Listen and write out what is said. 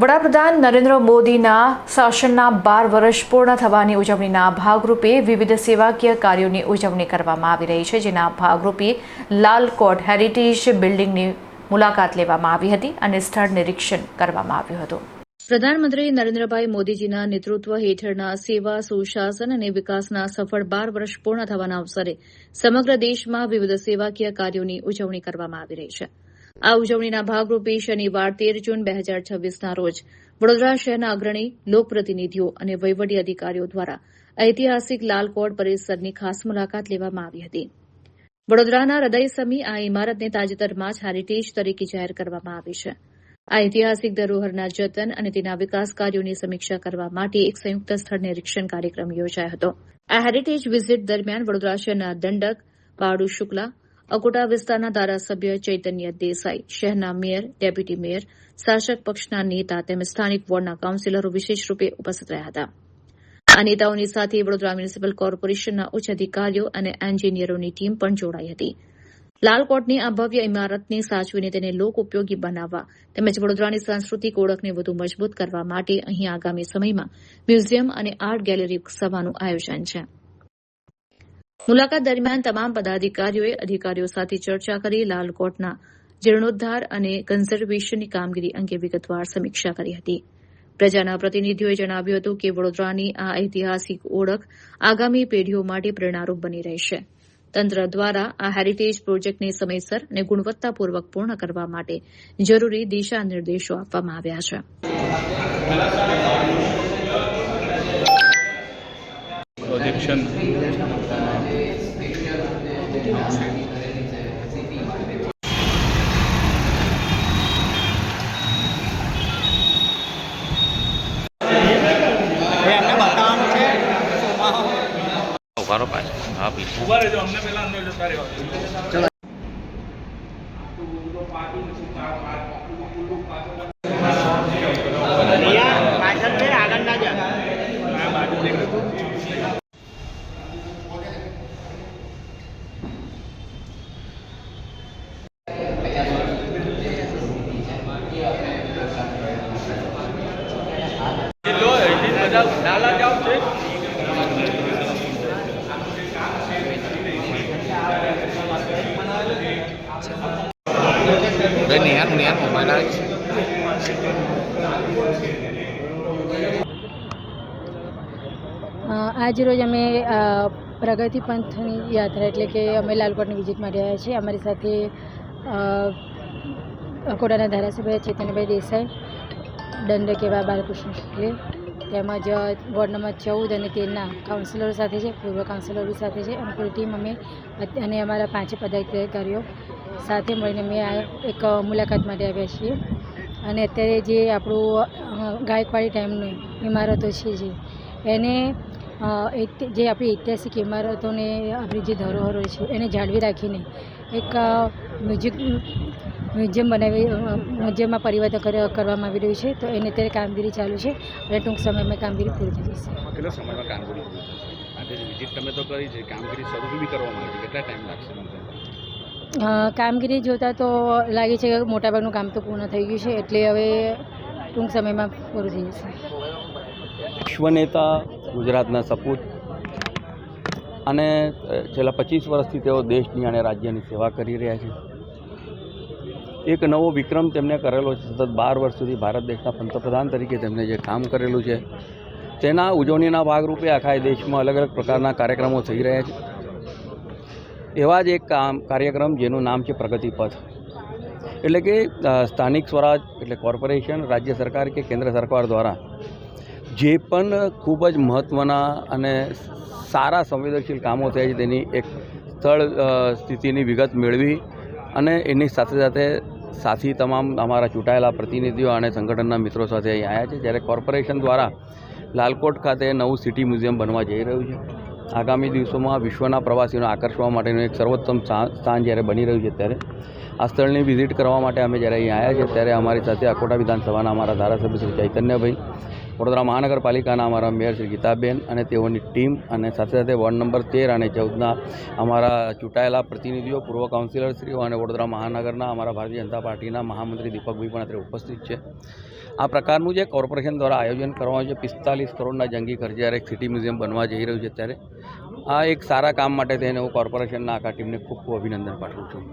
વડાપ્રધાન નરેન્દ્ર મોદીના શાસનના 12 વર્ષ પૂર્ણ થવાની ઉજવણીના ભાગરૂપે વિવિધ સેવાકીય કાર્યોની ઉજવણી કરવામાં આવી રહી છે, જેના ભાગરૂપે લાલકોટ હેરિટેજ બિલ્ડિંગની મુલાકાત લેવામાં આવી હતી અને સ્થળ નિરીક્ષણ કરવામાં આવ્યું હતું. પ્રધાનમંત્રી નરેન્દ્રભાઈ મોદીજીના નેતૃત્વ હેઠળના સેવા, સુશાસન અને વિકાસના સફળ 12 વર્ષ પૂર્ણ થવાના અવસરે સમગ્ર દેશમાં વિવિધ સેવાકીય કાર્યોની ઉજવણી કરવામાં આવી રહી છે. આ ઉજવણીના ભાગરૂપે શનિવાર 13 જૂન 2026ના રોજ વડોદરા શહેરના અગ્રણી લોકપ્રતિનિધિઓ અને વહીવટી અધિકારીઓ દ્વારા ઐતિહાસિક લાલકોટ પરિસરની ખાસ મુલાકાત લેવામાં આવી હતી. વડોદરાના હૃદય સમી આ ઇમારતને તાજેતરમાં જ હેરિટેજ તરીકે જાહેર કરવામાં આવી છે. આ ઐતિહાસિક ધરોહરના જતન અને તેના વિકાસ કાર્યોની સમીક્ષા કરવા માટે એક સંયુક્ત સ્થળ નિરીક્ષણ કાર્યક્રમ યોજાયો હતો. આ હેરિટેજ વિઝિટ દરમિયાન વડોદરા શહેરના દંડક પાડુ શુક્લા, અકોટા વિસ્તારના ધારાસભ્ય ચૈતન્ય દેસાઈ, શહેરના મેયર, ડેપ્યુટી મેયર, શાસક પક્ષના નેતા તેમજ સ્થાનિક વોર્ડના કાઉન્સિલરો વિશેષ રૂપે ઉપસ્થિત રહ્યા હતા. આ નેતાઓની સાથે વડોદરા મ્યુનિસિપલ કોર્પોરેશનના ઉચ્ચ અધિકારીઓ અને એન્જિનિયરોની ટીમ પણ જોડાઈ હતી. લાલકોટની આ ભવ્ય ઇમારતને સાચવીને તેને લોક ઉપયોગી બનાવવા તેમજ વડોદરાની સાંસ્કૃતિક ઓળખને વધુ મજબૂત કરવા માટે અહીં આગામી સમયમાં મ્યુઝિયમ અને આર્ટ ગેલેરી વિકસાવવાનું આયોજન છે. મુલાકાત દરમિયાન તમામ અધિકારીઓ સાથે ચર્ચા કરી લાલકોટના જીર્ણોદ્ધાર અને કન્ઝર્વેશનની કામગીરી અંગે વિગતવાર સમીક્ષા કરી હતી. પ્રજાના પ્રતિનિધિઓએ જણાવ્યું હતું કે વડોદરાની આ ઐતિહાસિક ઓળખ આગામી પેઢીઓ માટે પ્રેરણારૂપ બની રહેશે. તંત્ર દ્વારા આ હેરિટેજ પ્રોજેક્ટને સમયસર અને ગુણવત્તાપૂર્વક પૂર્ણ કરવા માટે જરૂરી દિશા નિર્દેશો આપવામાં આવ્યા છે. પ્રોજેક્શન ઉભારો પાછળ હા પીછે ઉભા રહેજો, અમને પહેલા અંદર જતા રહેવા. આજરોજ અમે પ્રગતિ પંથની યાત્રા એટલે કે અમે લાલકોટની વિઝિટ માટે આવ્યા છીએ. અમારી સાથે અકોટાના ધારાસભ્ય ચેતનભાઈ દેસાઈ, દંડક એવા બાલકૃષ્ણ શુક્લે તેમજ વોર્ડ નંબર 14 અને 13ના કાઉન્સિલરો સાથે છે, પૂર્વ કાઉન્સિલરો બી સાથે છે અને પૂરી ટીમ અમે અને અમારા 5 પદાધિકારીઓ સાથે મળીને અમે એક મુલાકાત માટે આવ્યા છીએ. અને અત્યારે જે આપણું ગાયકવાડી ટાઈમની ઇમારતો છે એને જે આપણી ઐતિહાસિક ઇમારતોને આપણી જે ધરોહરો છે એને જાળવી રાખીને એક મ્યુઝિયમમાં પરિવર્તન કરવામાં આવી રહ્યું છે. તો એની અત્યારે કામગીરી ચાલુ છે અને ટૂંક સમયમાં કામગીરી પૂરી થઈ જશે. કેટલા સમયમાં કામગીરી પૂરી થશે? આજે વિઝિટ તમે તો કરી છે, કામગીરી શરૂ બી કરવામાં આવી છે, કેટલા ટાઈમ લાગશે? કામગીરી જોતાં તો લાગે છે કે મોટાભાગનું કામ તો પૂર્ણ થઈ ગયું છે, એટલે હવે ટૂંક સમયમાં પૂરું થઈ જશે. વિશ્વનેતા, ગુજરાતના સપૂત અને છેલ્લા 25 વર્ષથી તેઓ દેશની અને રાજ્યની સેવા કરી રહ્યા છે. એક નવો વિક્રમ તેમને કરેલો છે. સતત 12 વર્ષ સુધી ભારત દેશના પંતપ્રધાન તરીકે તેમણે જે કામ કરેલું છે તેના ઉજવણીના ભાગરૂપે આખા દેશમાં અલગ અલગ પ્રકારના કાર્યક્રમો થઈ રહ્યા છે. એવા જ એક કાર્યક્રમ જેનું નામ છે પ્રગતિ પથ, એટલે કે સ્થાનિક સ્વરાજ એટલે કોર્પોરેશન, રાજ્ય સરકાર કે કેન્દ્ર સરકાર દ્વારા જે પણ ખૂબ જ મહત્ત્વના અને સારા સંવેદનશીલ કામો થયા છે તેની એક સ્થળ સ્થિતિની વિગત મેળવી અને એની સાથે સાથે સાથી તમામ અમારા ચૂંટાયેલા પ્રતિનિધિઓ અને સંગઠનના મિત્રો સાથે અહીં આવ્યા છે. જ્યારે કોર્પોરેશન દ્વારા લાલકોટ ખાતે નવું સિટી મ્યુઝિયમ બનવા જઈ રહ્યું છે. આગામી દિવસોમાં વિશ્વના પ્રવાસીઓને આકર્ષવા માટેનું એક સર્વોત્તમ સ્થાન જ્યારે બની રહ્યું છે ત્યારે આ સ્થળની વિઝિટ કરવા માટે અમે જ્યારે અહીં આવ્યા છીએ ત્યારે અમારી સાથે અકોટા વિધાનસભાના અમારા ધારાસભ્ય શ્રી ચૈતન્યભાઈ, વડોદરા મહાનગરપાલિકાના અમારા મેયર શ્રી ગીતાબેન અને તેઓની ટીમ અને સાથે સાથે વોર્ડ નંબર 13 અને 14ના અમારા ચૂંટાયેલા પ્રતિનિધિઓ, પૂર્વ કાઉન્સિલરશ્રીઓ અને વડોદરા મહાનગરના અમારા ભારતીય જનતા પાર્ટીના મહામંત્રી દીપકભાઈ પણ અત્યારે ઉપસ્થિત છે. આ પ્રકારનું જે કોર્પોરેશન દ્વારા આયોજન કરવામાં આવ્યું છે 45 કરોડના જંગી ખર્ચે જ્યારે એક સિટી મ્યુઝિયમ બનવા જઈ રહ્યું છે ત્યારે આ એક સારા કામ માટે થઈને હું કોર્પોરેશનના આખા ટીમને ખૂબ ખૂબ અભિનંદન પાઠવું છું.